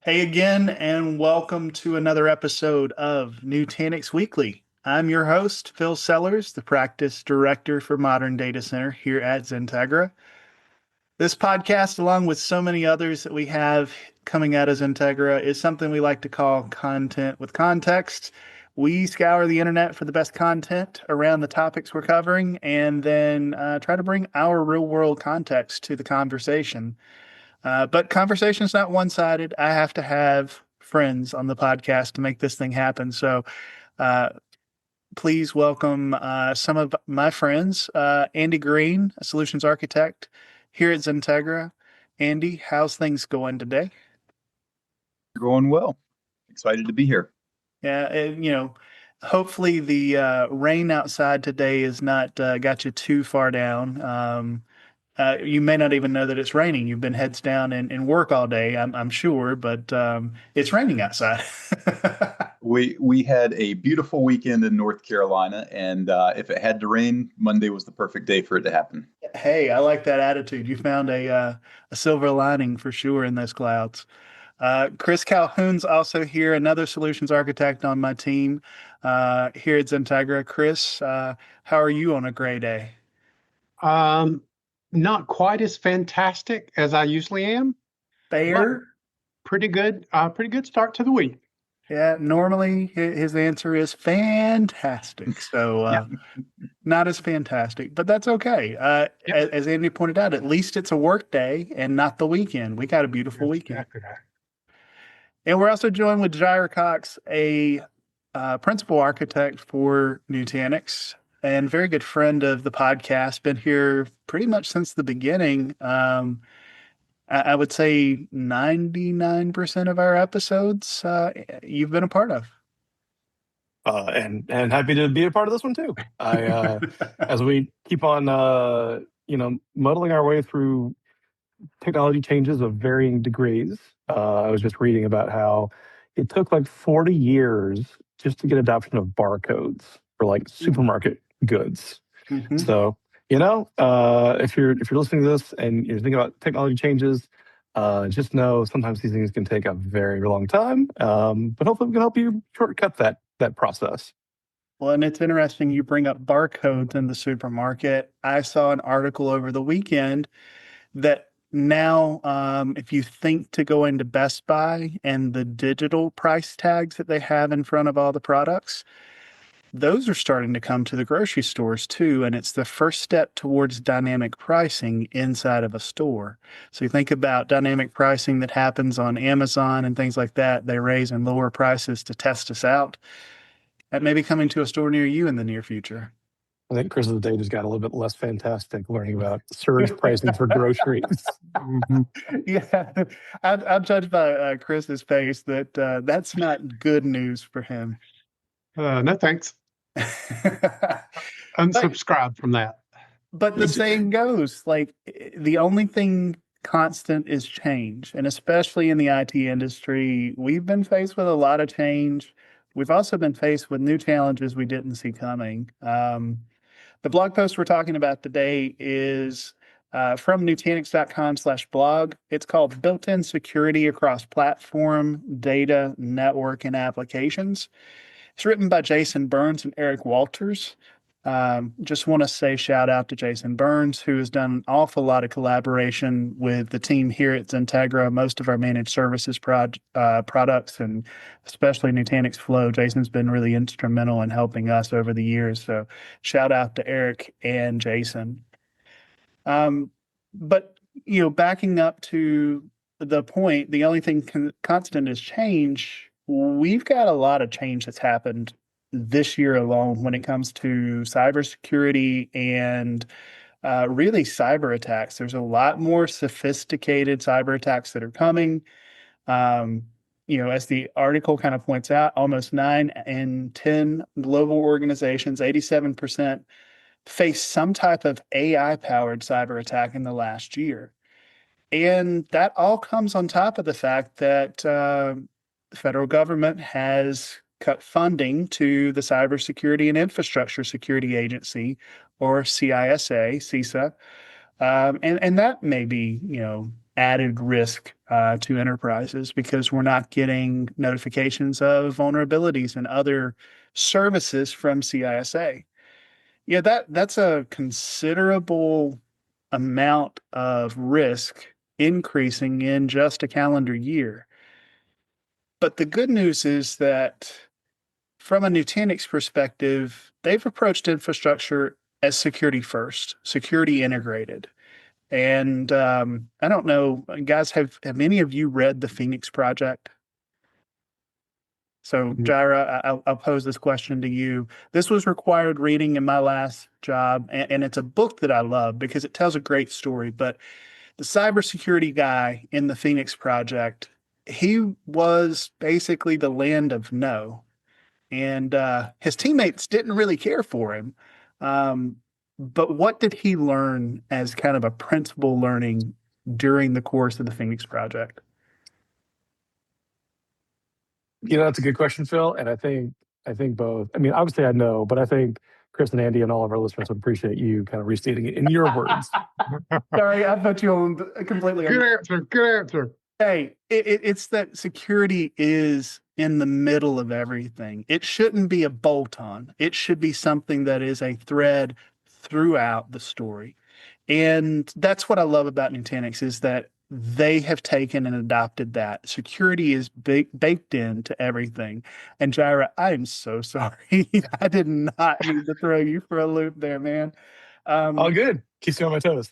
Hey again, and welcome to another episode of Nutanix Weekly. I'm your host, Phil Sellers, the practice director for Modern Data Center here at XenTegra. This podcast, along with so many others that we have coming out of XenTegra, is something we like to call content with context. We scour the internet for the best content around the topics we're covering and then try to bring our real world context to the conversation. But conversation's not one-sided. I have to have friends on the podcast to make this thing happen. So uh, please welcome some of my friends. Andy Greene, a solutions architect here at XenTegra. Andy, how's things going today? Going well. Excited to be here. Yeah, and, hopefully the rain outside today has not got you too far down. You may not even know that it's raining. You've been heads down and work all day, I'm sure, but it's raining outside. We had a beautiful weekend in North Carolina, and if it had to rain, Monday was the perfect day for it to happen. Hey, I like that attitude. You found a silver lining for sure in those clouds. Chris Calhoun's also here, another solutions architect on my team here at XenTegra. Chris, how are you on a gray day? Um, Not quite as fantastic as I usually am, but Fair? pretty good. Pretty good start to the week. Yeah, normally his answer is fantastic. So Yeah, not as fantastic, but that's okay. yeah, As Andy pointed out, at least it's a work day and not the weekend. We got a beautiful that's weekend. exactly right. And we're also joined with Jirah Cox, a principal architect for Nutanix and very good friend of the podcast. Been here pretty much since the beginning. I would say 99% of our episodes you've been a part of. And happy to be a part of this one too. As we keep on, muddling our way through technology changes of varying degrees. I was just reading about how it took like 40 years just to get adoption of barcodes for like supermarket goods. Mhm. So, if you're listening to this and you're thinking about technology changes, just know sometimes these things can take a very long time. But hopefully we can help you shortcut that process. Well, and it's interesting you bring up barcodes in the supermarket. I saw an article over the weekend that now, if you think to go into Best Buy and the digital price tags that they have in front of all the products, those are starting to come to the grocery stores too. And it's the first step towards dynamic pricing inside of a store. So you think about dynamic pricing that happens on Amazon and things like that. They raise and lower prices to test us out. That may be coming to a store near you in the near future. I think Chris's day just got a little bit less fantastic learning about surge pricing for groceries. Mhm. Yeah, I'm judged by Chris's face that that's not good news for him. No thanks. But, Unsubscribe from that. but the saying goes, like, the only thing constant is change. And especially in the IT industry, we've been faced with a lot of change. We've also been faced with new challenges we didn't see coming. The blog post we're talking about today is from nutanix.com/blog. It's called Built-in Security Across Platform, Data, Network, and Applications. It's written by Jason Burns and Eric Walters. Just want to say shout out to Jason Burns, who has done an awful lot of collaboration with the team here at XenTegra, most of our managed services products, and especially Nutanix Flow. Jason's been really instrumental in helping us over the years. So shout out to Eric and Jason. But, backing up to the point, the only thing constant is change. We've got a lot of change that's happened this year alone when it comes to cybersecurity and really cyber attacks. There's a lot more sophisticated cyber attacks that are coming. As the article kind of points out, almost 9 in 10 global organizations, 87%, face some type of AI-powered cyber attack in the last year. And that all comes on top of the fact that the federal government has cut funding to the Cybersecurity and Infrastructure Security Agency, or CISA, CISA. And that may be, added risk to enterprises because we're not getting notifications of vulnerabilities and other services from CISA. Yeah, that's a considerable amount of risk increasing in just a calendar year. But the good news is that from a Nutanix perspective, they've approached infrastructure as security first, security integrated. And I don't know, guys, have any of you read the Phoenix Project? So, Jirah, I'll pose this question to you. This was required reading in my last job, and it's a book that I love because it tells a great story. But the cybersecurity guy in the Phoenix Project, he was basically the land of no, and his teammates didn't really care for him. Um, but what did he learn as kind of a principal learning during the course of the Phoenix Project? That's a good question, Phil. And I think both. I mean, obviously I know, but I think Chris and Andy and all of our listeners would appreciate you kind of restating it in your words. Sorry, I put you on completely. Good answer. Good answer. Hey, it's that security is in the middle of everything. It shouldn't be a bolt-on. It should be something that is a thread throughout the story. And that's what I love about Nutanix is that they have taken and adopted that. Security is baked into everything. And Jirah, I am so sorry. I did not mean to throw you for a loop there, man. All good. Keeps me on my toes.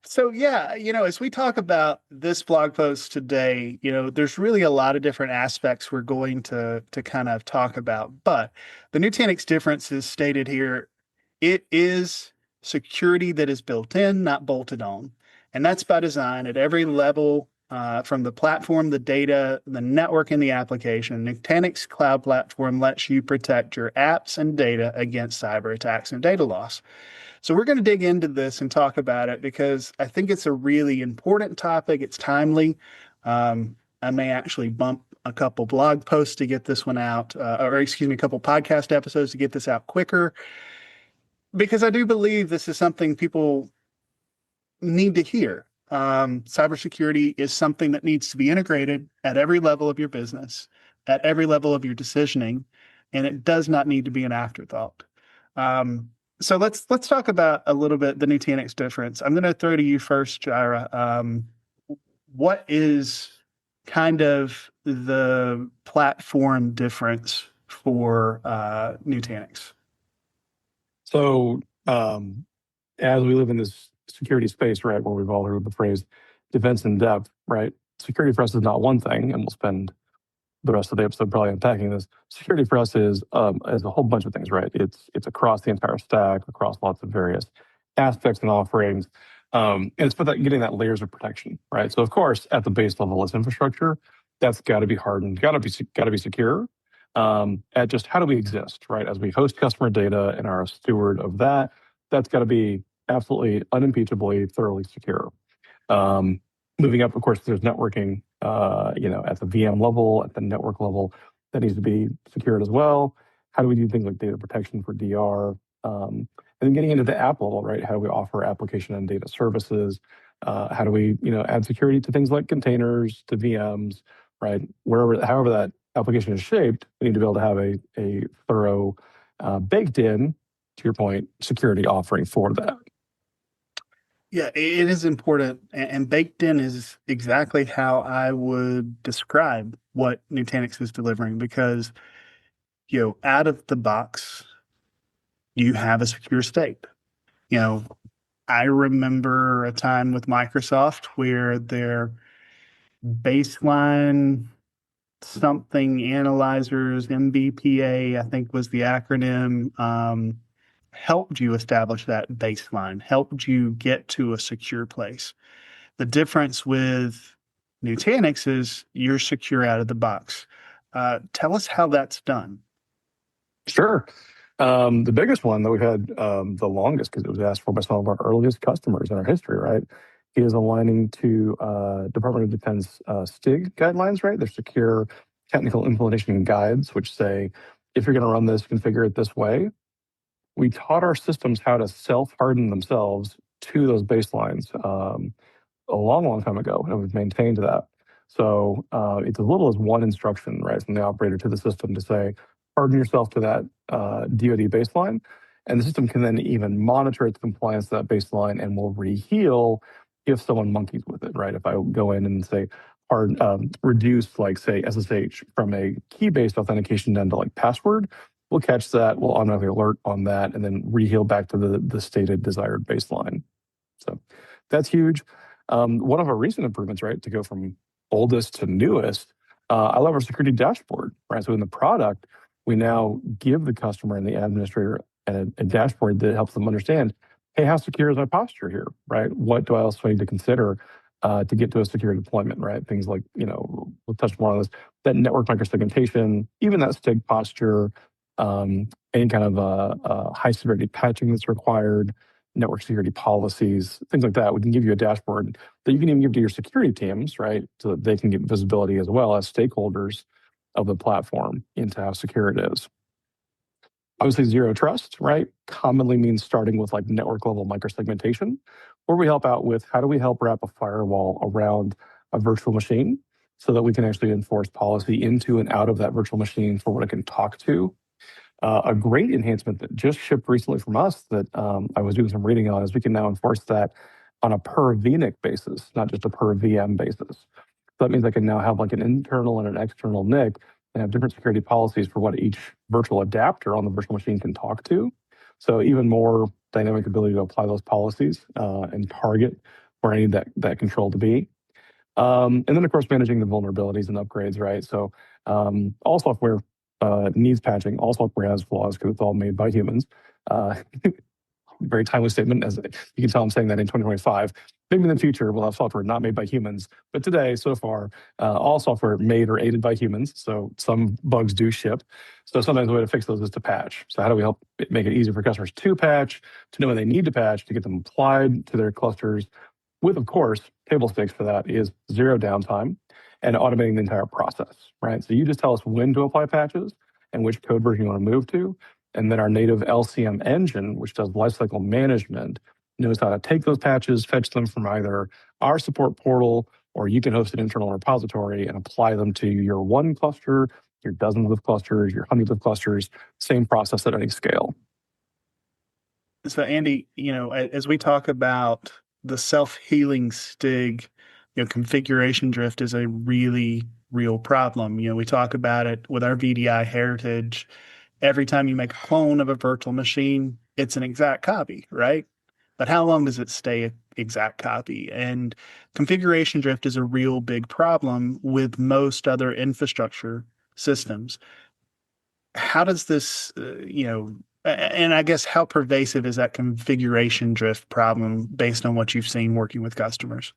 So yeah, as we talk about this blog post today, there's really a lot of different aspects we're going to kind of talk about. But the Nutanix difference is stated here. It is security that is built in, not bolted on. And that's by design at every level, from the platform, the data, the network, and the application. Nutanix Cloud Platform lets you protect your apps and data against cyber attacks and data loss. So we're going to dig into this and talk about it because I think it's a really important topic. It's timely. I may actually bump a couple blog posts to get this one out, a couple podcast episodes to get this out quicker, because I do believe this is something people need to hear. Cybersecurity is something that needs to be integrated at every level of your business, at every level of your decisioning, and it does not need to be an afterthought. So let's talk about a little bit the Nutanix difference. I'm going to throw to you first, Jirah. What is kind of the platform difference for Nutanix? So as we live in this security space, right, where we've all heard the phrase defense in depth, right? Security for us is not one thing, and we'll spend the rest of the episode probably unpacking this. Security for us is a whole bunch of things, right? It's across the entire stack, across lots of various aspects and offerings. And it's for that getting that layers of protection, right? So of course, at the base level, it's infrastructure. That's got to be hardened, got to be secure. At just how do we exist, right? As we host customer data and are a steward of that, that's got to be absolutely unimpeachably, thoroughly secure. Moving up, of course, there's networking, at the VM level, at the network level, that needs to be secured as well. How do we do things like data protection for DR? And then getting into the app level, right? How do we offer application and data services? How do we, add security to things like containers, to VMs, right? However that application is shaped, we need to be able to have a thorough, baked in, to your point, security offering for that. Yeah, it is important, and baked in is exactly how I would describe what Nutanix is delivering because, out of the box, you have a secure state. I remember a time with Microsoft where their baseline something analyzers, MBPA, I think was the acronym, helped you establish that baseline, helped you get to a secure place. The difference with Nutanix is you're secure out of the box. Tell us how that's done. Sure. The biggest one that we've had the longest, because it was asked for by some of our earliest customers in our history, right, is aligning to Department of Defense STIG guidelines, right? They're secure technical implementation guides, which say, if you're going to run this, configure it this way. We taught our systems how to self-harden themselves to those baselines. a long, long time ago, and we've maintained that. So it's as little as one instruction, right, from the operator to the system to say, harden yourself to that DoD baseline. And the system can then even monitor its compliance to that baseline and will reheal if someone monkeys with it, right? If I go in and say, reduce, like, say, SSH from a key-based authentication down to like password, we'll catch that, we'll automatically alert on that, and then reheal back to the stated desired baseline. So that's huge. One of our recent improvements, right, to go from oldest to newest, I love our security dashboard, right? So in the product, we now give the customer and the administrator a dashboard that helps them understand, hey, how secure is my posture here, right? What do I also need to consider to get to a secure deployment, right? Things like, we'll touch more on this, that network microsegmentation, even that STIG posture, any kind of high severity patching that's required, network security policies, things like that. We can give you a dashboard that you can even give to your security teams, right? So that they can get visibility as well as stakeholders of the platform into how secure it is. Obviously, zero trust, right? Commonly means starting with like network level microsegmentation, where we help out with how do we help wrap a firewall around a virtual machine so that we can actually enforce policy into and out of that virtual machine for what it can talk to. A great enhancement that just shipped recently from us that I was doing some reading on is we can now enforce that on a per VNIC basis, not just a per VM basis. So that means I can now have like an internal and an external NIC and have different security policies for what each virtual adapter on the virtual machine can talk to. So even more dynamic ability to apply those policies and target where I need that control to be. And then, of course, managing the vulnerabilities and upgrades, right? So all software needs patching. All software has flaws because it's all made by humans. Very timely statement, as you can tell I'm saying that in 2025. Maybe in the future we'll have software not made by humans, but today, so far, all software made or aided by humans, so some bugs do ship. So sometimes the way to fix those is to patch. So how do we help make it easier for customers to patch, to know when they need to patch, to get them applied to their clusters, with, of course, table stakes for that is zero downtime and automating the entire process, right? So you just tell us when to apply patches and which code version you want to move to. And then our native LCM engine, which does lifecycle management, knows how to take those patches, fetch them from either our support portal, or you can host an internal repository and apply them to your one cluster, your dozens of clusters, your hundreds of clusters, same process at any scale. So Andy, as we talk about the self-healing STIG, configuration drift is a really real problem. We talk about it with our VDI heritage. Every time you make a clone of a virtual machine, it's an exact copy, right? But how long does it stay an exact copy? And configuration drift is a real big problem with most other infrastructure systems. How does this, and I guess how pervasive is that configuration drift problem based on what you've seen working with customers?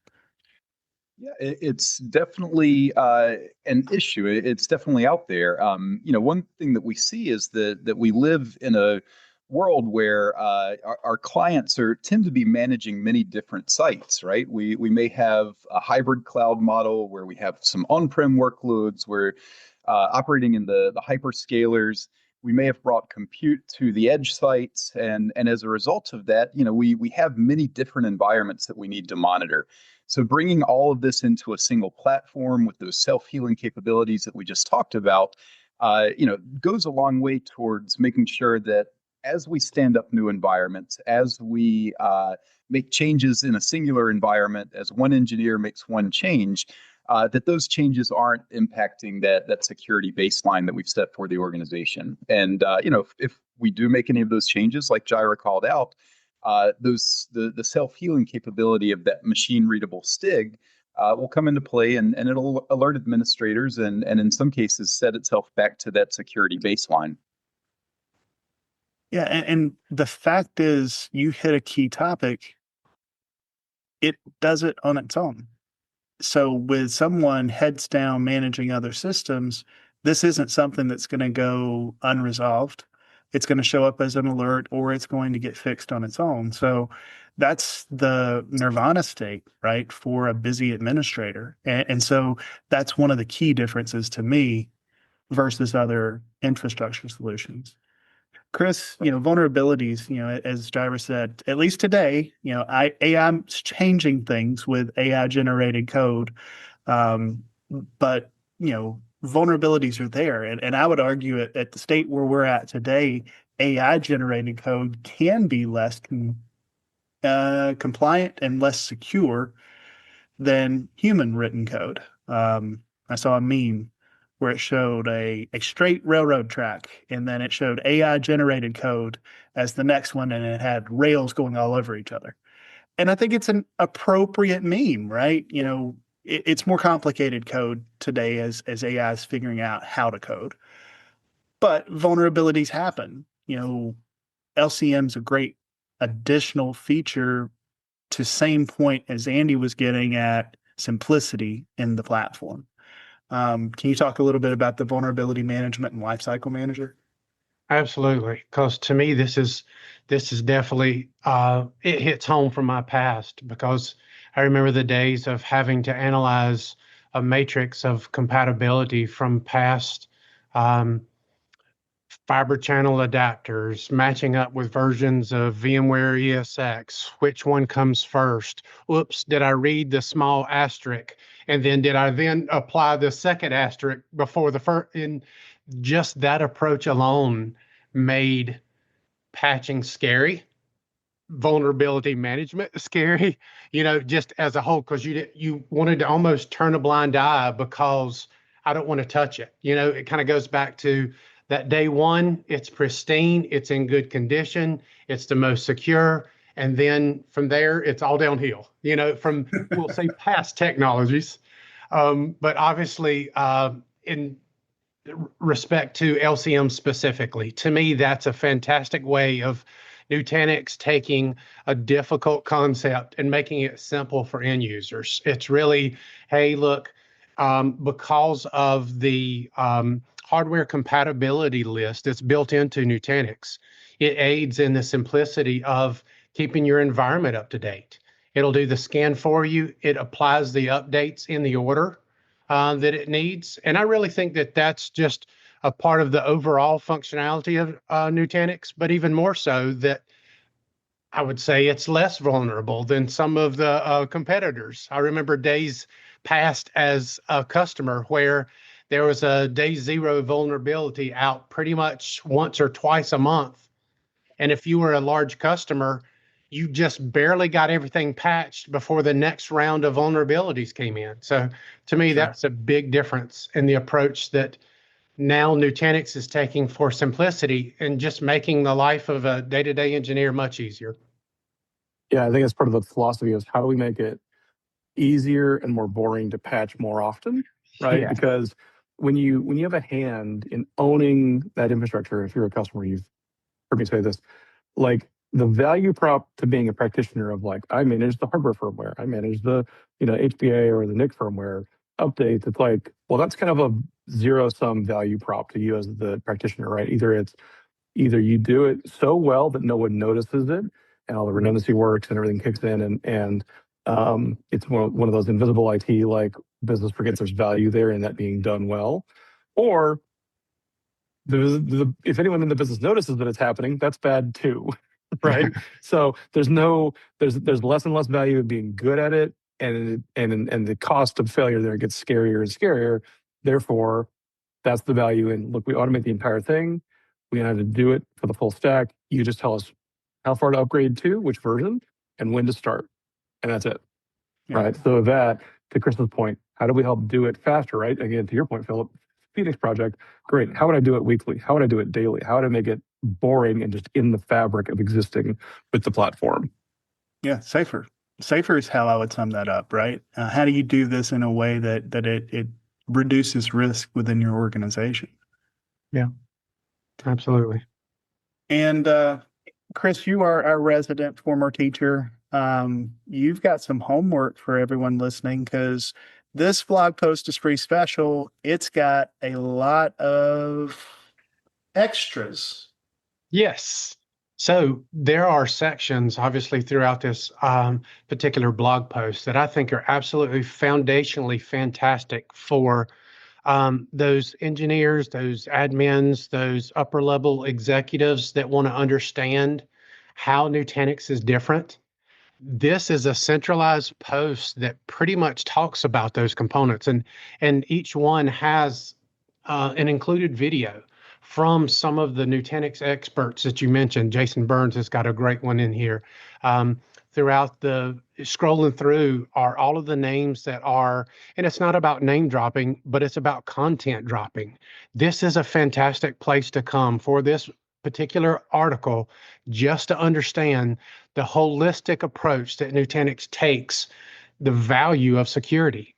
Yeah, it's definitely an issue. It's definitely out there. One thing that we see is that we live in a world where our clients tend to be managing many different sites, right? We may have a hybrid cloud model where we have some on-prem workloads. We're operating in the hyperscalers. We may have brought compute to the edge sites, and as a result of that, we have many different environments that we need to monitor. So bringing all of this into a single platform with those self-healing capabilities that we just talked about, goes a long way towards making sure that as we stand up new environments, as we make changes in a singular environment, as one engineer makes one change, that those changes aren't impacting that security baseline that we've set for the organization. And if we do make any of those changes, like Jirah called out, the self-healing capability of that machine-readable STIG will come into play, and it'll alert administrators and in some cases set itself back to that security baseline. Yeah, and the fact is, you hit a key topic. It does it on its own. So with someone heads down managing other systems, this isn't something that's going to go unresolved. It's going to show up as an alert, or it's going to get fixed on its own. So that's the nirvana state, right, for a busy administrator. And so that's one of the key differences to me versus other infrastructure solutions. Chris, vulnerabilities, as Jirah said, at least today, AI's changing things with AI generated code. Um, but, vulnerabilities are there. And I would argue at the state where we're at today, AI generated code can be less compliant and less secure than human written code. I saw a meme where it showed a straight railroad track, and then it showed AI generated code as the next one, and it had rails going all over each other. And I think it's an appropriate meme, right? It's more complicated code today as AI is figuring out how to code. But vulnerabilities happen. LCM's a great additional feature to same point as Andy was getting at simplicity in the platform. Can you talk a little bit about the vulnerability management and lifecycle manager? Absolutely, because to me this is definitely it hits home from my past, because I remember the days of having to analyze a matrix of compatibility from past fiber channel adapters, matching up with versions of VMware ESX. Which one comes first? Oops, did I read the small asterisk? And then did I then apply the second asterisk before the first? And just that approach alone made patching scary, vulnerability management scary, just as a whole, because you wanted to almost turn a blind eye because I don't want to touch it. It kind of goes back to that day one, it's pristine, it's in good condition, it's the most secure. And then from there, it's all downhill, from, we'll say, past technologies. But obviously, in respect to LCM specifically, to me, that's a fantastic way of Nutanix taking a difficult concept and making it simple for end users. It's really, hey, look, because of the hardware compatibility list that's built into Nutanix, it aids in the simplicity of keeping your environment up to date. It'll do the scan for you. It applies the updates in the order that it needs. And I really think that that's just a part of the overall functionality of Nutanix, but even more so that I would say it's less vulnerable than some of the competitors. I remember days past as a customer where there was a day zero vulnerability out pretty much once or twice a month. And if you were a large customer, you just barely got everything patched before the next round of vulnerabilities came in. So to me, Sure. that's a big difference in the approach that now Nutanix is taking for simplicity and just making the life of a day-to-day engineer much easier. Yeah, I think it's part of the philosophy is how do we make it easier and more boring to patch more often, right? Yeah. Because when you have a hand in owning that infrastructure, if you're a customer, you've heard me say this, like the value prop to being a practitioner of like, I manage the hardware firmware, I manage the, HBA or the NIC firmware updates. It's like, well, that's kind of a zero sum value prop to you as the practitioner, right? Either you do it so well that no one notices it and all the redundancy works and everything kicks in and it's one of those invisible IT, like business forgets there's value there in that being done well. Or if anyone in the business notices that it's happening, that's bad too, right? So there's less and less value in being good at it, and the cost of failure there gets scarier and scarier. Therefore, that's the value in, look, we automate the entire thing. We know how to do it for the full stack. You just tell us how far to upgrade to, which version, and when to start. And that's it, Yeah. right? So that, to Chris's point, how do we help do it faster, right? Again, to your point, Philip, Phoenix project, great. How would I do it weekly? How would I do it daily? How would I make it boring and just in the fabric of existing with the platform? Yeah, safer. Safer is how I would sum that up, right? How do you do this in a way that it reduces risk within your organization? Yeah, absolutely. And Chris, you are our resident former teacher. You've got some homework for everyone listening because this blog post is pretty special. It's got a lot of extras. Yes. So there are sections, obviously, throughout this particular blog post that I think are absolutely foundationally fantastic for those engineers, those admins, those upper level executives that want to understand how Nutanix is different. This is a centralized post that pretty much talks about those components, and each one has an included video from some of the Nutanix experts that you mentioned. Jason Burns has got a great one in here. Throughout the scrolling through are all of the names that are, and it's not about name dropping, but it's about content dropping. This is a fantastic place to come for this particular article, just to understand the holistic approach that Nutanix takes the value of security.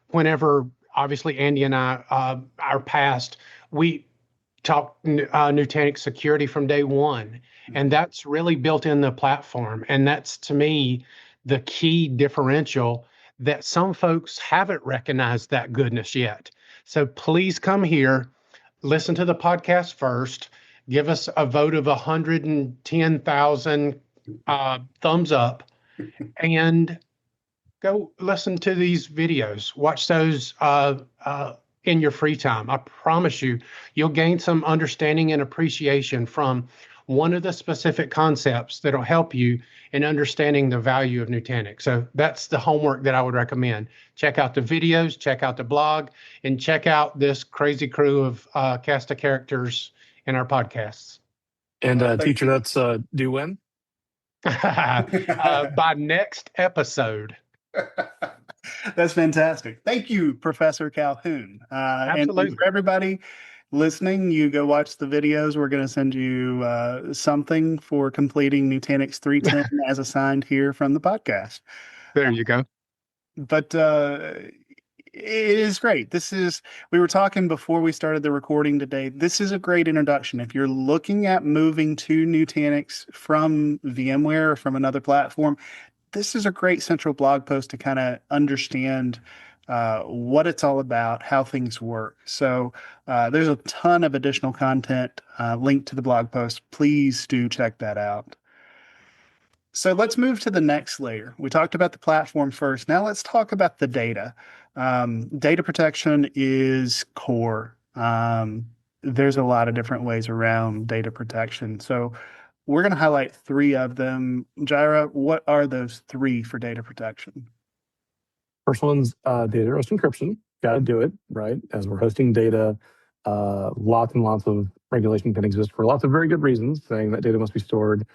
Whenever, obviously, Andy and I, our past, we talked Nutanix security from day one, and that's really built in the platform. And that's, to me, the key differential that some folks haven't recognized that goodness yet. So please come here, listen to the podcast first, give us a vote of 110,000 thumbs up, and go listen to these videos. Watch those in your free time. I promise you, you'll gain some understanding and appreciation from one of the specific concepts that'll help you in understanding the value of Nutanix. So that's the homework that I would recommend. Check out the videos, check out the blog, and check out this crazy crew of cast of characters in our podcasts. And teacher, that's due when? By next episode. That's fantastic. Thank you, Professor Calhoun. Absolutely. And for everybody listening, you go watch the videos. We're going to send you something for completing Nutanix 3.10 as assigned here from the podcast. There you go. But it is great. We were talking before we started the recording today. This is a great introduction. If you're looking at moving to Nutanix from VMware or from another platform, this is a great central blog post to kind of understand what it's all about, how things work. So there's a ton of additional content linked to the blog post. Please do check that out. So let's move to the next layer. We talked about the platform first. Now let's talk about the data. Data protection is core. There's a lot of different ways around data protection. So we're going to highlight 3 of them. Jirah, what are those 3 for data protection? First one's data rest encryption. Got to do it, right? As we're hosting data, lots and lots of regulation can exist for lots of very good reasons, saying that data must be stored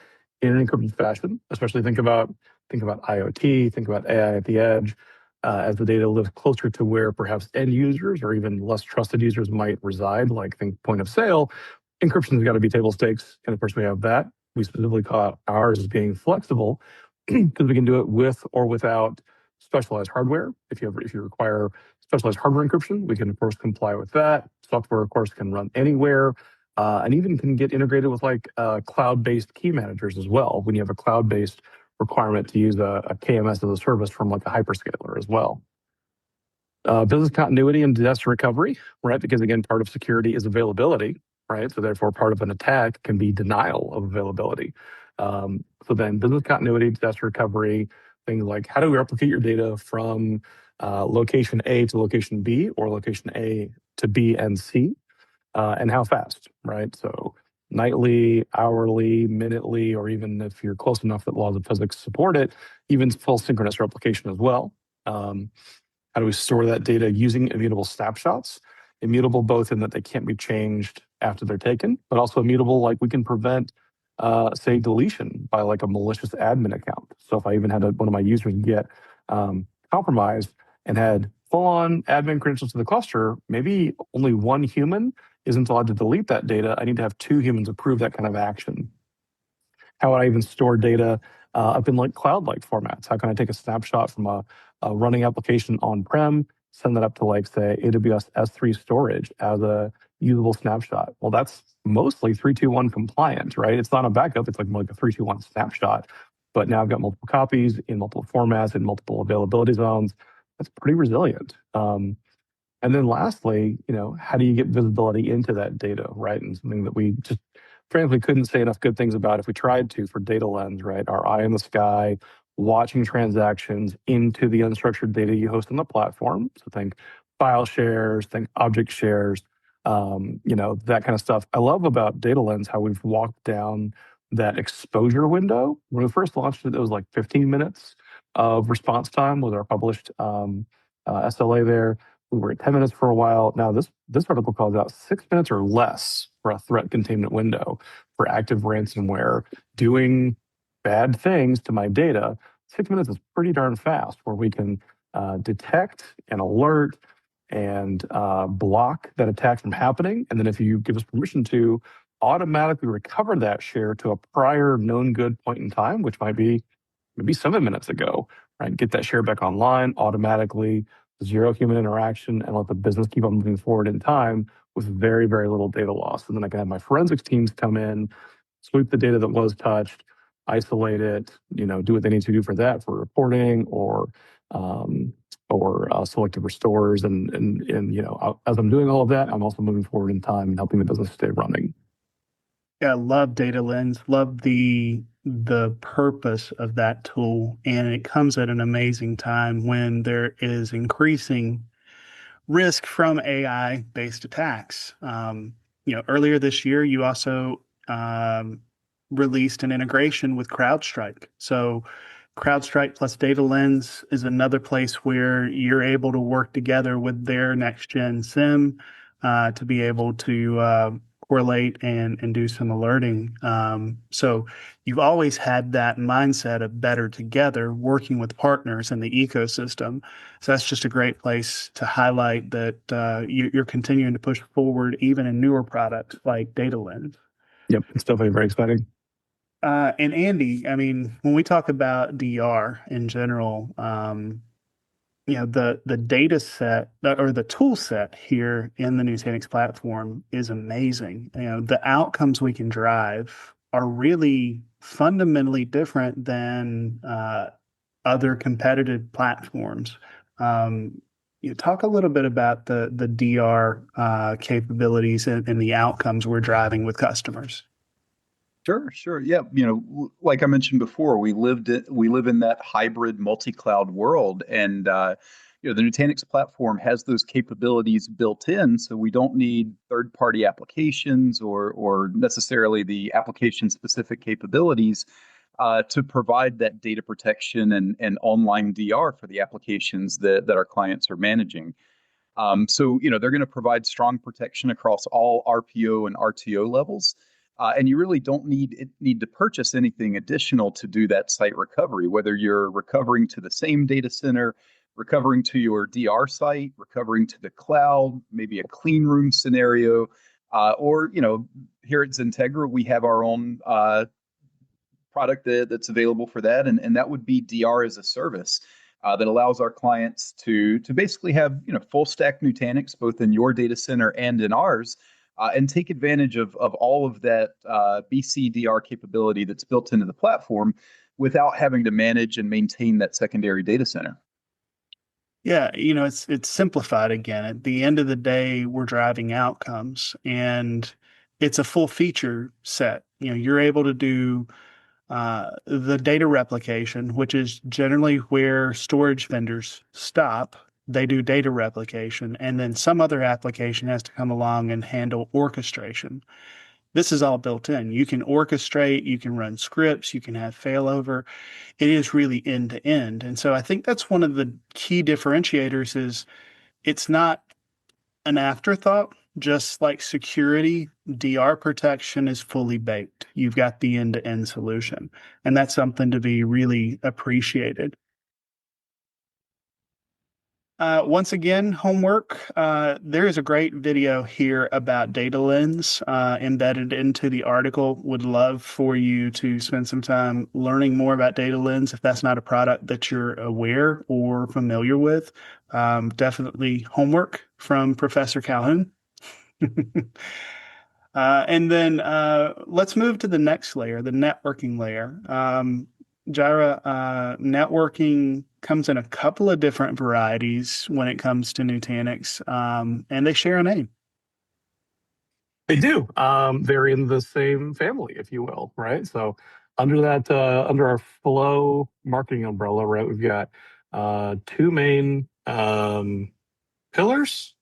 in an encrypted fashion. Especially think about IoT, think about AI at the edge. As the data lives closer to where perhaps end users or even less trusted users might reside, like think point of sale, encryption has got to be table stakes. And of course, we have that. We specifically call out ours as being flexible because we can do it with or without specialized hardware. If you require specialized hardware encryption, we can of course comply with that. Software, of course, can run anywhere, and even can get integrated with like cloud-based key managers as well. When you have a cloud-based requirement to use a KMS as a service from like a hyperscaler as well. Business continuity and disaster recovery, right? Because again, part of security is availability, right? So therefore, part of an attack can be denial of availability. So then business continuity, disaster recovery, things like how do we replicate your data from location A to location B or location A to B and C, and how fast, right? So nightly, hourly, minutely, or even if you're close enough that laws of physics support it, even full synchronous replication as well. How do we store that data using immutable snapshots? Immutable both in that they can't be changed after they're taken, but also immutable like we can prevent, say, deletion by like a malicious admin account. So if I even had one of my users get compromised and had full-on admin credentials to the cluster, maybe only one human isn't allowed to delete that data. I need to have 2 humans approve that kind of action. How would I even store data up in like cloud-like formats? How can I take a snapshot from a running application on-prem, send that up to like, say, AWS S3 storage as a usable snapshot? Well, that's mostly 321 compliant, right? It's not a backup. It's like more like a 321 snapshot. But now I've got multiple copies in multiple formats in multiple availability zones. That's pretty resilient. And then lastly, how do you get visibility into that data, right? And something that we just frankly couldn't say enough good things about if we tried to for Data Lens, right? Our eye in the sky, watching transactions into the unstructured data you host on the platform. So think file shares, think object shares, that kind of stuff. I love about Data Lens how we've walked down that exposure window. When we first launched it, it was like 15 minutes of response time with our published SLA there. We were at 10 minutes for a while. Now this article calls out 6 minutes or less for a threat containment window for active ransomware doing bad things to my data. 6 minutes is pretty darn fast, where we can detect and alert and block that attack from happening. And then if you give us permission to, automatically recover that share to a prior known good point in time, which might be maybe 7 minutes ago, right? Get that share back online automatically, zero human interaction, and let the business keep on moving forward in time with very, very little data loss. And then I can have my forensics teams come in, sweep the data that was touched, isolate it, do what they need to do for that, for reporting or selective restores. And as I'm doing all of that, I'm also moving forward in time and helping the business stay running. Yeah, I love Data Lens, love the purpose of that tool, and it comes at an amazing time when there is increasing risk from AI-based attacks. Earlier this year, you also released an integration with CrowdStrike. So CrowdStrike plus Data Lens is another place where you're able to work together with their next-gen SIM to be able to correlate and do some alerting. So you've always had that mindset of better together, working with partners in the ecosystem. So that's just a great place to highlight that you're continuing to push forward even in newer products like Data Lens. Yep, it's definitely very exciting. And Andy, I mean, when we talk about DR in general, the data set or the tool set here in the Nutanix platform is amazing. The outcomes we can drive are really fundamentally different than other competitive platforms. You talk a little bit about the DR capabilities and the outcomes we're driving with customers. Sure. Yeah. Like I mentioned before, we live in that hybrid multi-cloud world, and the Nutanix platform has those capabilities built in, so we don't need third-party applications or necessarily the application-specific capabilities to provide that data protection and online DR for the applications that our clients are managing. So they're going to provide strong protection across all RPO and RTO levels. And you really don't need to purchase anything additional to do that site recovery, whether you're recovering to the same data center, recovering to your DR site, recovering to the cloud, maybe a clean room scenario, or here at XenTegra, we have our own product that's available for that, and that would be DR as a service that allows our clients to basically have full stack Nutanix both in your data center and in ours. And take advantage of all of that BCDR capability that's built into the platform without having to manage and maintain that secondary data center. Yeah, it's simplified again. At the end of the day, we're driving outcomes, and it's a full feature set. You're able to do the data replication, which is generally where storage vendors stop. They do data replication, and then some other application has to come along and handle orchestration. This is all built in. You can orchestrate, you can run scripts, you can have failover. It is really end to end. And so I think that's one of the key differentiators is it's not an afterthought. Just like security, DR protection is fully baked. You've got the end-to-end solution, and that's something to be really appreciated. Once again, homework. There is a great video here about Data Lens embedded into the article. Would love for you to spend some time learning more about Data Lens if that's not a product that you're aware or familiar with. Definitely homework from Professor Calhoun. And then let's move to the next layer, the networking layer. Jirah, networking comes in a couple of different varieties when it comes to Nutanix, and they share a name. They do. They're in the same family, if you will, right? So under that, under our Flow marketing umbrella, right, we've got two main pillars.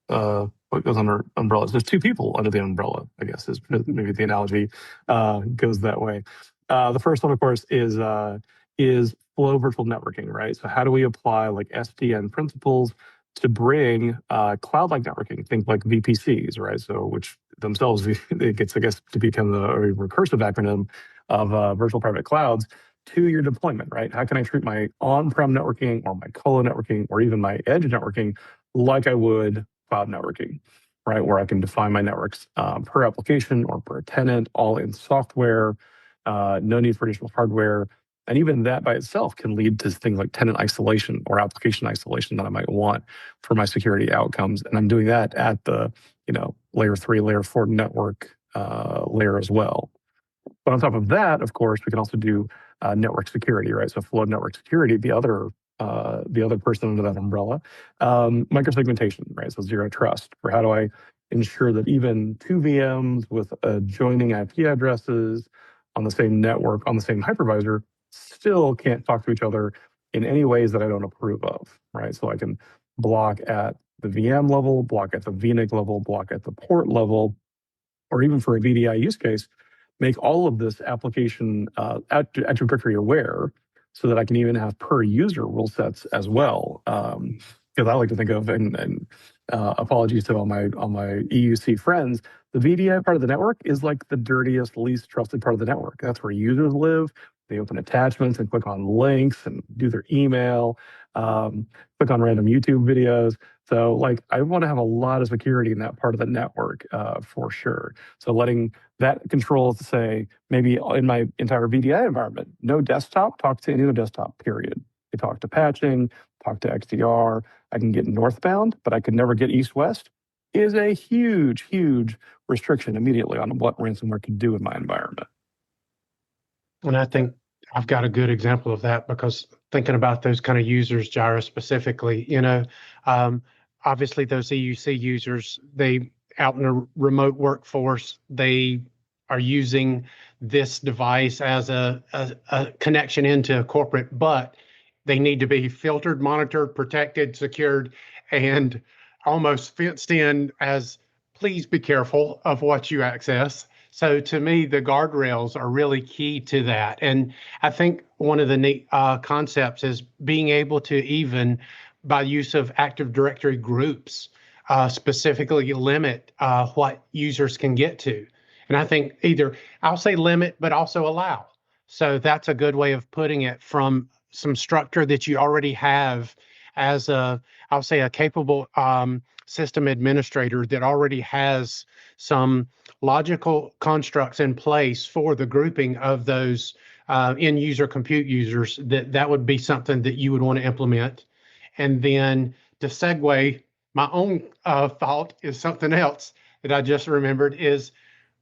What goes under umbrellas? There's two people under the umbrella, I guess, is maybe the analogy goes that way. The first one, of course, is flow virtual networking, right? So how do we apply like SDN principles to bring cloud-like networking, think like VPCs, right? So which themselves, it gets, I guess, to become a recursive acronym of virtual private clouds to your deployment, right? How can I treat my on-prem networking or my colo networking or even my edge networking like I would cloud networking, right? Where I can define my networks per application or per tenant, all in software, no need for additional hardware. And even that by itself can lead to things like tenant isolation or application isolation that I might want for my security outcomes. And I'm doing that at the, layer 3, layer 4 network layer as well. But on top of that, of course, we can also do network security, right? So flow network security, the other person under that umbrella, microsegmentation, right? So zero trust. Or how do I ensure that even two VMs with adjoining IP addresses on the same network, on the same hypervisor, still can't talk to each other in any ways that I don't approve of, right? So I can block at the VM level, block at the VNIC level, block at the port level, or even for a VDI use case, make all of this application Active Directory aware so that I can even have per user rule sets as well. Because I like to think of, and apologies to all my EUC friends, the VDI part of the network is like the dirtiest, least trusted part of the network. That's where users live. They open attachments and click on links and do their email, click on random YouTube videos. So like I want to have a lot of security in that part of the network for sure. So letting that control to say, maybe in my entire VDI environment, no desktop, talk to any other desktop, period. They talk to patching, talk to XDR. I can get northbound, but I could never get east-west is a huge, huge restriction immediately on what ransomware can do in my environment. And I think I've got a good example of that because thinking about those kind of users, Jirah specifically, obviously those EUC users, they out in a remote workforce, they are using this device as a connection into a corporate, but they need to be filtered, monitored, protected, secured, and almost fenced in as please be careful of what you access. So to me, the guardrails are really key to that. And I think one of the neat concepts is being able to even, by use of Active Directory groups, specifically limit what users can get to. And I think either I'll say limit, but also allow. So that's a good way of putting it from some structure that you already have as I'll say a capable system administrator that already has some logical constructs in place for the grouping of those end user compute users, that would be something that you would want to implement. And then to segue, my own thought is something else that I just remembered is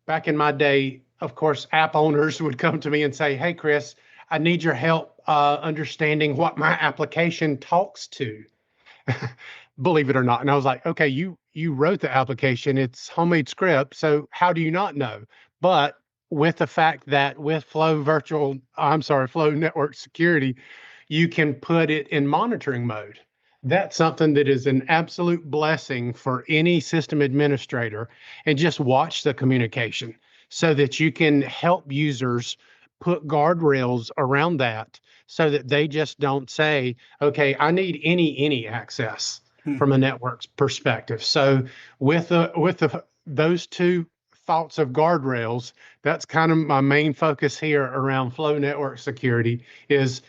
back in my day, of course, app owners would come to me and say, hey, Chris, I need your help understanding what my application talks to. Believe it or not. And I was like, okay, you wrote the application, it's homemade script, so how do you not know? But with the fact that with Flow Network Security, you can put it in monitoring mode. That's something that is an absolute blessing for any system administrator, and just watch the communication so that you can help users put guardrails around that so that they just don't say, okay, I need any access from a network's perspective. So with those two thoughts of guardrails, that's kind of my main focus here around Flow Network Security is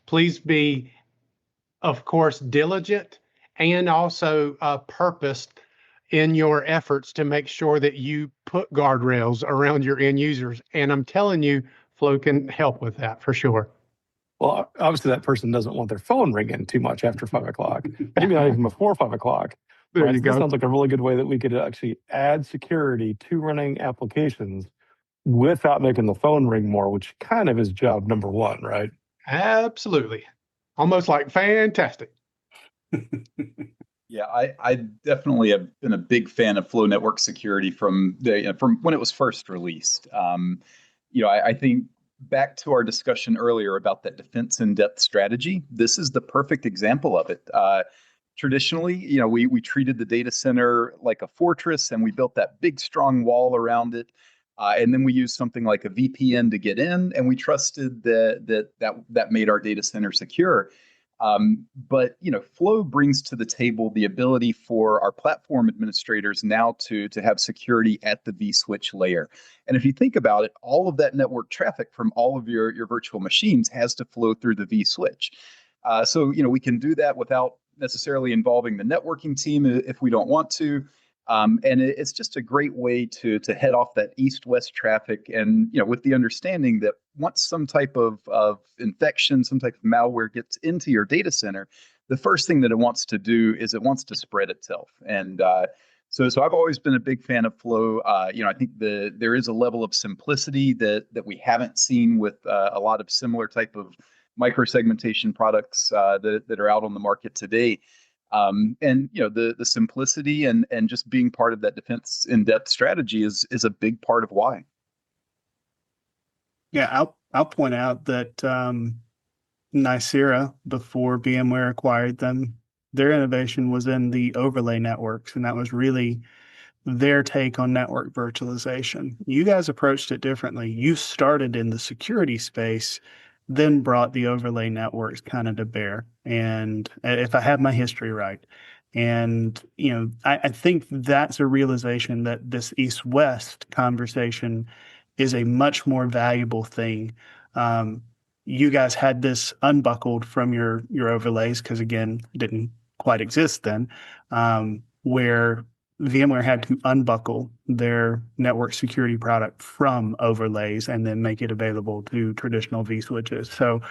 please be, of course, diligent and also purposed in your efforts to make sure that you put guardrails around your end users. And I'm telling you, Flow can help with that for sure. Well, obviously that person doesn't want their phone ringing too much after 5 o'clock, maybe not even before 5 o'clock. There Right? you So this go. sounds like a really good way that we could actually add security to running applications without making the phone ring more, which kind of is job number one, right? Absolutely. Almost like fantastic. Yeah, I definitely have been a big fan of Flow Network Security from when it was first released. I think back to our discussion earlier about that defense in depth strategy. This is the perfect example of it. traditionally, we treated the data center like a fortress, and we built that big, strong wall around it. And then we used something like a VPN to get in, and we trusted that made our data center secure. But Flow brings to the table the ability for our platform administrators now to have security at the vSwitch layer. And if you think about it, all of that network traffic from all of your virtual machines has to flow through the vSwitch. So we can do that without necessarily involving the networking team if we don't want to. And it's just a great way to head off that east-west traffic, and with the understanding that once some type of infection, some type of malware gets into your data center, the first thing that it wants to do is it wants to spread itself. And so I've always been a big fan of Flow. I think there is a level of simplicity that we haven't seen with a lot of similar type of microsegmentation products that are out on the market today. And the simplicity and just being part of that defense in-depth strategy is a big part of why. Yeah, I'll point out that Nicira, before VMware acquired them, their innovation was in the overlay networks, and that was really their take on network virtualization. You guys approached it differently. You started in the security space, then brought the overlay networks kind of to bear. And if I have my history right, and I think that's a realization that this East-West conversation is a much more valuable thing. You guys had this unbuckled from your overlays because, again, it didn't quite exist then, where VMware had to unbuckle their network security product from overlays and then make it available to traditional vSwitches. So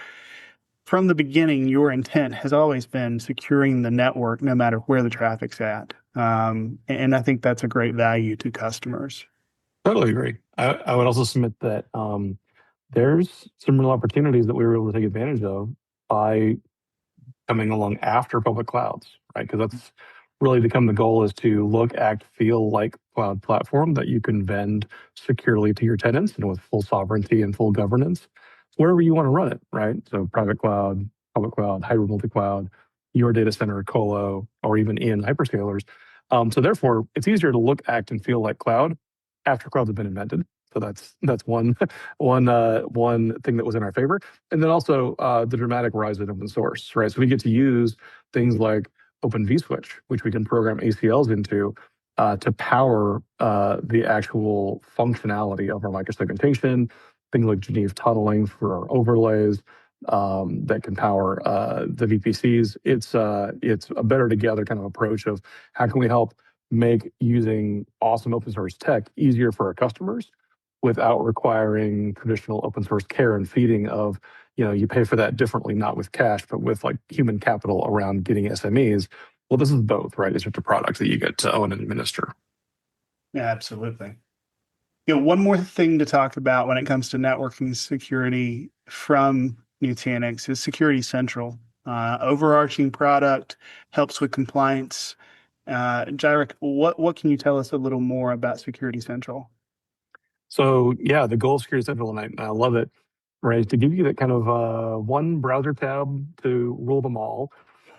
from the beginning, your intent has always been securing the network no matter where the traffic's at. And I think that's a great value to customers. Totally agree. I would also submit that there's some real opportunities that we were able to take advantage of by coming along after public clouds, right? Because that's really become the goal, is to look, act, feel like cloud platform that you can vend securely to your tenants and with full sovereignty and full governance wherever you want to run it, right? So private cloud, public cloud, hybrid multi-cloud, your data center, colo, or even in hyperscalers. So therefore, it's easier to look, act, and feel like cloud after clouds have been invented. So that's one thing that was in our favor. And then also the dramatic rise in open source, right? So we get to use things like Open vSwitch, which we can program ACLs into to power the actual functionality of our microsegmentation, things like Geneve tunneling for our overlays that can power the VPCs. It's a better together kind of approach of how can we help make using awesome open source tech easier for our customers without requiring traditional open source care and feeding of, you pay for that differently, not with cash, but with like human capital around getting SMEs. Well, this is both, right? It's just a product that you get to own and administer. Yeah, absolutely. One more thing to talk about when it comes to networking security from Nutanix is Security Central. Overarching product, helps with compliance. Jirah, what can you tell us a little more about Security Central? So yeah, the goal of Security Central, and I love it, right, is to give you that kind of one browser tab to rule them all,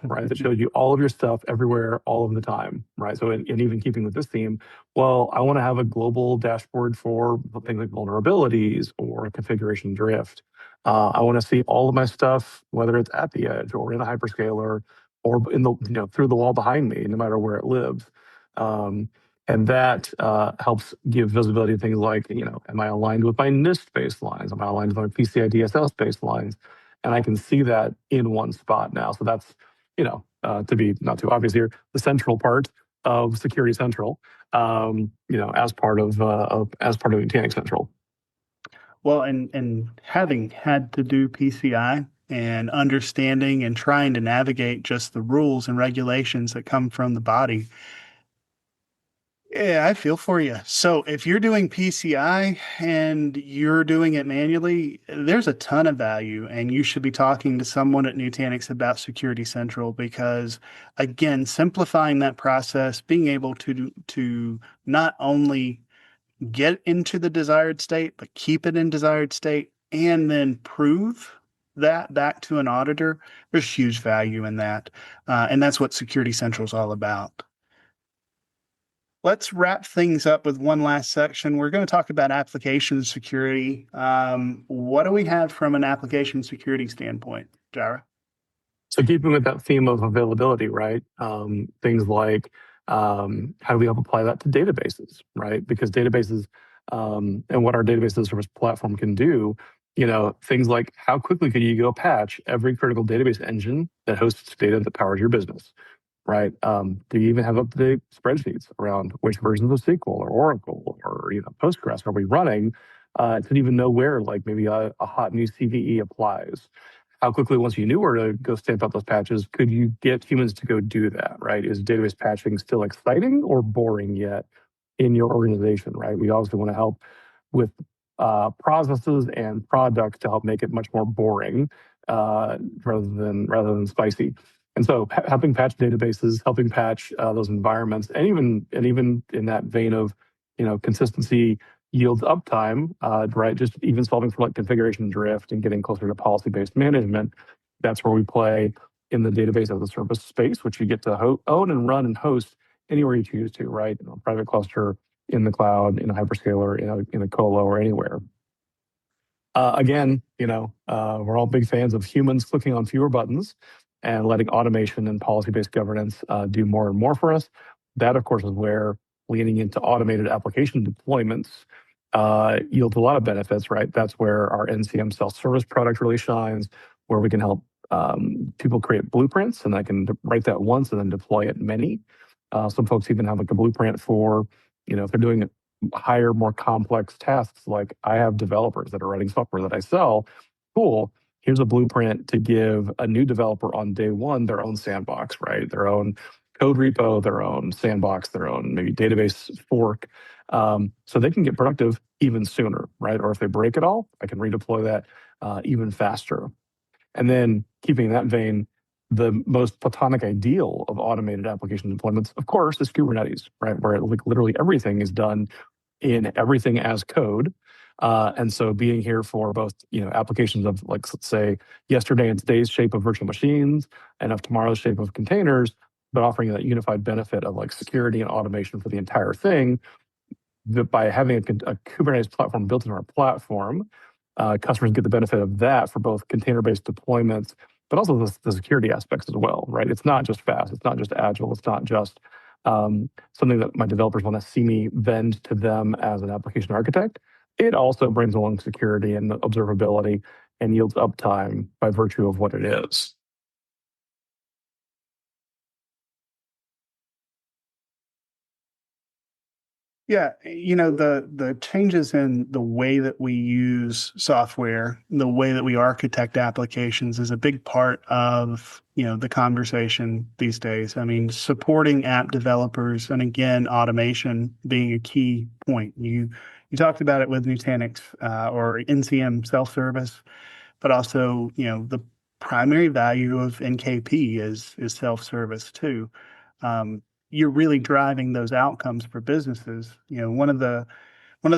right, that shows you all of your stuff everywhere, all of the time, right? So and even keeping with this theme, well, I want to have a global dashboard for things like vulnerabilities or configuration drift. I want to see all of my stuff, whether it's at the edge or in a hyperscaler or in the through the wall behind me, no matter where it lives. And that helps give visibility to things like, am I aligned with my NIST baselines? Am I aligned with my PCI DSS baselines? And I can see that in one spot now. So that's, to be not too obvious here, the central part of Security Central, as part of Nutanix Central. Well, and having had to do PCI and understanding and trying to navigate just the rules and regulations that come from the body, yeah, I feel for you. So if you're doing PCI and you're doing it manually, there's a ton of value, and you should be talking to someone at Nutanix about Security Central because, again, simplifying that process, being able to not only get into the desired state, but keep it in desired state, and then prove that back to an auditor, there's huge value in that. And that's what Security Central is all about. Let's wrap things up with one last section. We're going to talk about application security. What do we have from an application security standpoint, Jirah? So keeping with that theme of availability, right? Things like how do we help apply that to databases, right? Because databases and what our database as a service platform can do, things like how quickly can you go patch every critical database engine that hosts data that powers your business, right? Do you even have up-to-date spreadsheets around which versions of SQL or Oracle or Postgres are we running to even know where like maybe a hot new CVE applies? How quickly, once you knew where to go stamp out those patches, could you get humans to go do that, right? Is database patching still exciting or boring yet in your organization, right? We obviously want to help with processes and products to help make it much more boring rather than spicy. And so helping patch databases, helping patch those environments, and even in that vein of consistency yields uptime, right? Just even solving for like configuration drift and getting closer to policy-based management. That's where we play in the database as a service space, which you get to own and run and host anywhere you choose to, right? In a private cluster, in the cloud, in a hyperscaler, in a colo, or anywhere. Again, we're all big fans of humans clicking on fewer buttons and letting automation and policy-based governance do more and more for us. That, of course, is where leaning into automated application deployments yields a lot of benefits, right? That's where our NCM self-service product really shines, where we can help people create blueprints, and I can write that once and then deploy it many. Some folks even have like a blueprint for, if they're doing higher, more complex tasks, like I have developers that are writing software that I sell. Cool. Here's a blueprint to give a new developer on day one their own sandbox, right? Their own code repo, their own sandbox, their own maybe database fork, so they can get productive even sooner, right? Or if they break it all, I can redeploy that even faster. And then keeping that vein, the most platonic ideal of automated application deployments, of course, is Kubernetes, right? Where like literally everything is done in everything as code. And so being here for both, applications of like, let's say, yesterday and today's shape of virtual machines and of tomorrow's shape of containers, but offering that unified benefit of like security and automation for the entire thing. That by having a Kubernetes platform built into our platform, customers get the benefit of that for both container-based deployments, but also the security aspects as well, right? It's not just fast, it's not just agile, it's not just something that my developers want to see me vend to them as an application architect. It also brings along security and observability and yields uptime by virtue of what it is. Yeah, the changes in the way that we use software, the way that we architect applications is a big part of, the conversation these days. I mean, supporting app developers and again, automation being a key point. You talked about it with Nutanix or NCM self-service, but also, the primary value of NKP is self-service too. You're really driving those outcomes for businesses. One of the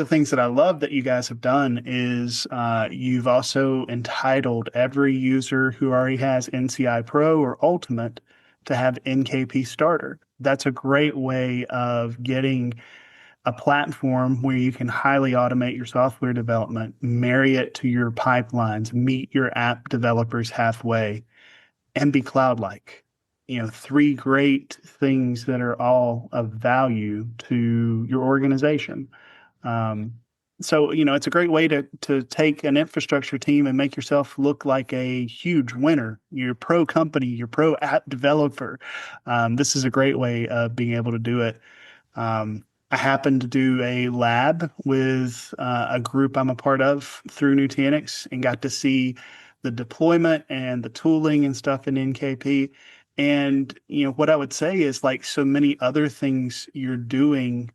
things that I love that you guys have done is you've also entitled every user who already has NCI Pro or Ultimate to have NKP Starter. That's a great way of getting a platform where you can highly automate your software development, marry it to your pipelines, meet your app developers halfway, and be cloud-like. Three great things that are all of value to your organization. So, it's a great way to take an infrastructure team and make yourself look like a huge winner. You're a pro company, you're pro app developer. This is a great way of being able to do it. I happened to do a lab with a group I'm a part of through Nutanix and got to see the deployment and the tooling and stuff in NKP. And, what I would say is like so many other things you're doing,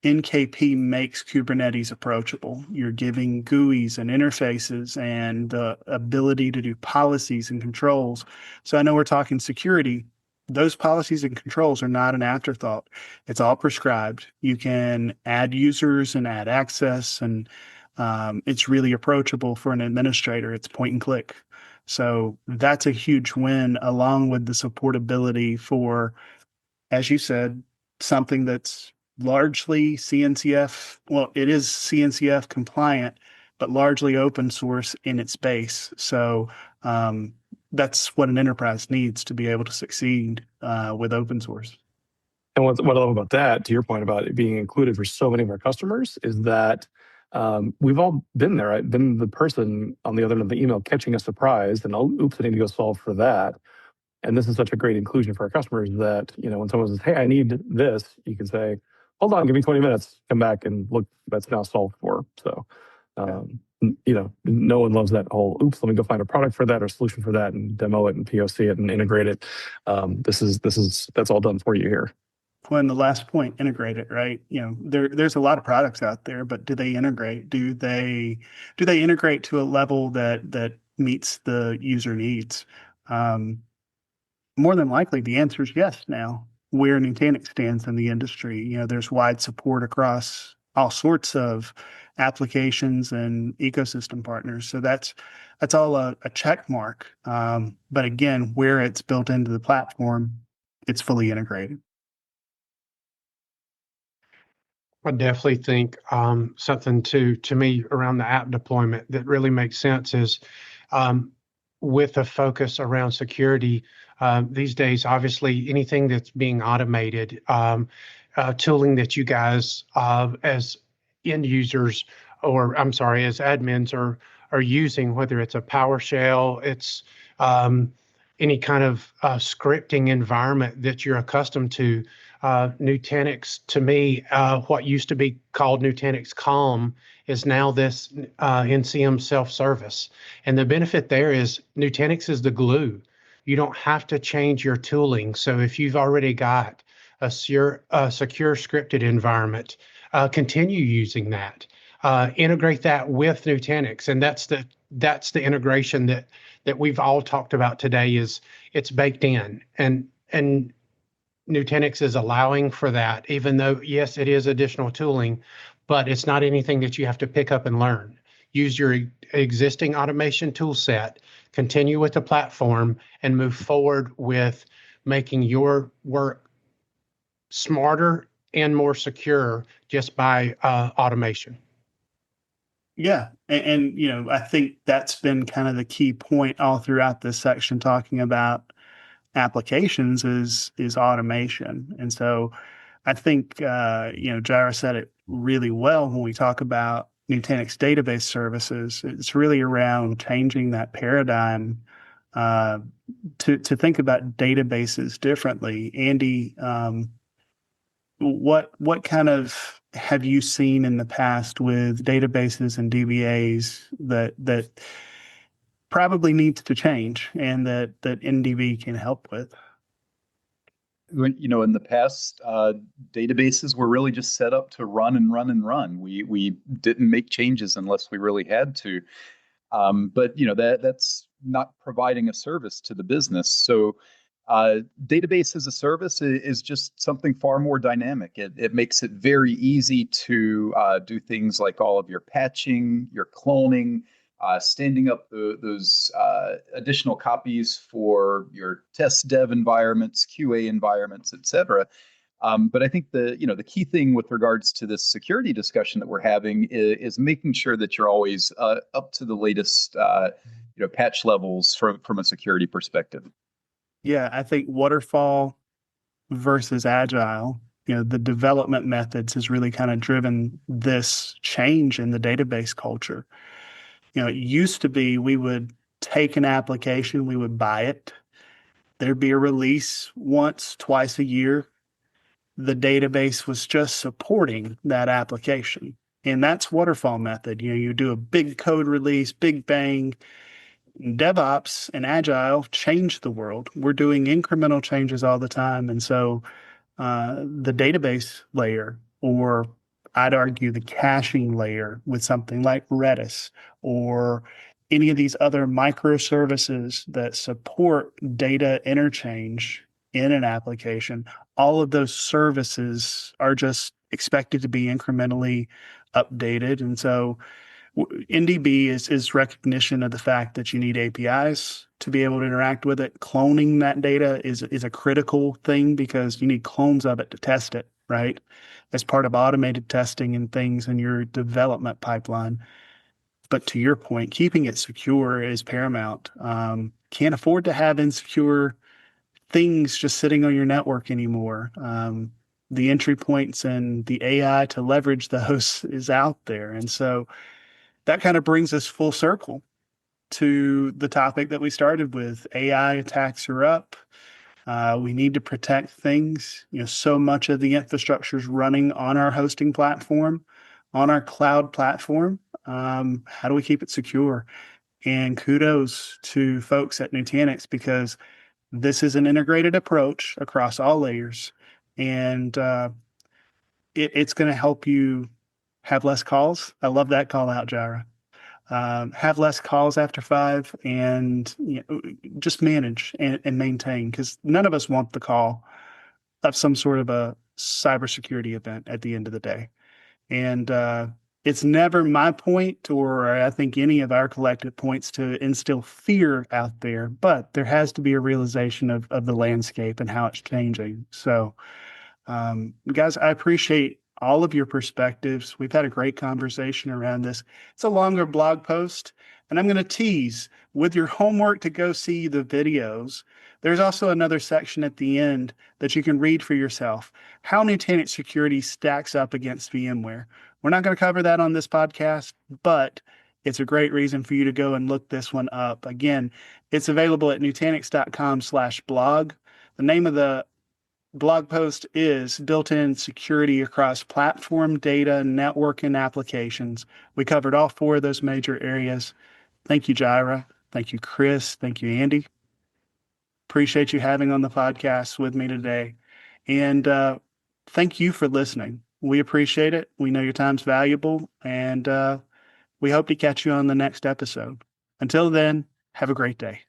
NKP makes Kubernetes approachable. You're giving GUIs and interfaces and the ability to do policies and controls. So I know we're talking security. Those policies and controls are not an afterthought. It's all prescribed. You can add users and add access, and it's really approachable for an administrator. It's point and click. So that's a huge win, along with the supportability for, as you said, something that's largely CNCF. Well, it is CNCF compliant, but largely open source in its base. So that's what an enterprise needs to be able to succeed with open source. And what I love about that, to your point about it being included for so many of our customers, is that we've all been there. I've been the person on the other end of the email catching a surprise, and oops, I need to go solve for that. And this is such a great inclusion for our customers that, when someone says, hey, I need this, you can say, hold on, give me 20 minutes, come back and look, that's now solved for. So, no one loves that whole, oops, let me go find a product for that or solution for that and demo it and POC it and integrate it. That's all done for you here. When the last point, integrate it, right? There's a lot of products out there, but do they integrate? Do they integrate to a level that meets the user needs? More than likely, the answer is yes. Now, where Nutanix stands in the industry, there's wide support across all sorts of applications and ecosystem partners. So that's all a check mark. But again, where it's built into the platform, it's fully integrated. I definitely think something to me around the app deployment that really makes sense is with a focus around security these days. Obviously, anything that's being automated, tooling that you guys as end users, or I'm sorry, as admins are using, whether it's a PowerShell, it's any kind of scripting environment that you're accustomed to. Nutanix, to me, what used to be called Nutanix Calm is now this NCM self-service. And the benefit there is Nutanix is the glue. You don't have to change your tooling. So if you've already got a secure scripted environment, continue using that. Integrate that with Nutanix. And that's the integration that we've all talked about today. Is it's baked in. And Nutanix is allowing for that, even though, yes, it is additional tooling, but it's not anything that you have to pick up and learn. Use your existing automation tool set, continue with the platform, and move forward with making your work smarter and more secure just by automation. Yeah. And I think that's been kind of the key point all throughout this section, talking about applications is automation. And so I think Jirah said it really well when we talk about Nutanix database services. It's really around changing that paradigm to think about databases differently. Andy, what kind of have you seen in the past with databases and DBAs that probably needs to change and that NDB can help with? In the past, databases were really just set up to run and run and run. We didn't make changes unless we really had to. But that's not providing a service to the business. So database as a service is just something far more dynamic. It makes it very easy to do things like all of your patching, your cloning, standing up those additional copies for your test dev environments, QA environments, et cetera. But I think the key thing with regards to this security discussion that we're having is making sure that you're always up to the latest patch levels from a security perspective. Yeah, I think waterfall versus agile, the development methods has really kind of driven this change in the database culture. It used to be we would take an application, we would buy it. There'd be a release once, twice a year. The database was just supporting that application. And that's waterfall method. You do a big code release, big bang. DevOps and Agile changed the world. We're doing incremental changes all the time. And so the database layer, or I'd argue the caching layer with something like Redis or any of these other microservices that support data interchange in an application, all of those services are just expected to be incrementally updated. And so NDB is recognition of the fact that you need APIs to be able to interact with it. Cloning that data is a critical thing because you need clones of it to test it, right? As part of automated testing and things in your development pipeline. But to your point, keeping it secure is paramount. Can't afford to have insecure things just sitting on your network anymore. The entry points and the AI to leverage those is out there. And so that kind of brings us full circle to the topic that we started with. AI attacks are up. We need to protect things. So much of the infrastructure is running on our hosting platform, on our cloud platform. How do we keep it secure? And kudos to folks at Nutanix, because this is an integrated approach across all layers, and it's going to help you have less calls. I love that call out, Jirah. Have less calls after 5, and just manage and maintain, because none of us want the call of some sort of a cybersecurity event at the end of the day. And it's never my point, or I think any of our collective points, to instill fear out there, but there has to be a realization of the landscape and how it's changing. So, guys, I appreciate all of your perspectives. We've had a great conversation around this. It's a longer blog post, and I'm going to tease with your homework to go see the videos. There's also another section at the end that you can read for yourself, how Nutanix security stacks up against VMware. We're not going to cover that on this podcast, but it's a great reason for you to go and look this one up. Again, it's available at nutanix.com/blog. The name of the blog post is Built-in Security Across Platform, Data, Network, and Applications. We covered all 4 of those major areas. Thank you, Jirah. Thank you, Chris. Thank you, Andy. Appreciate you having on the podcast with me today. And thank you for listening. We appreciate it. We know your time's valuable, and we hope to catch you on the next episode. Until then, have a great day.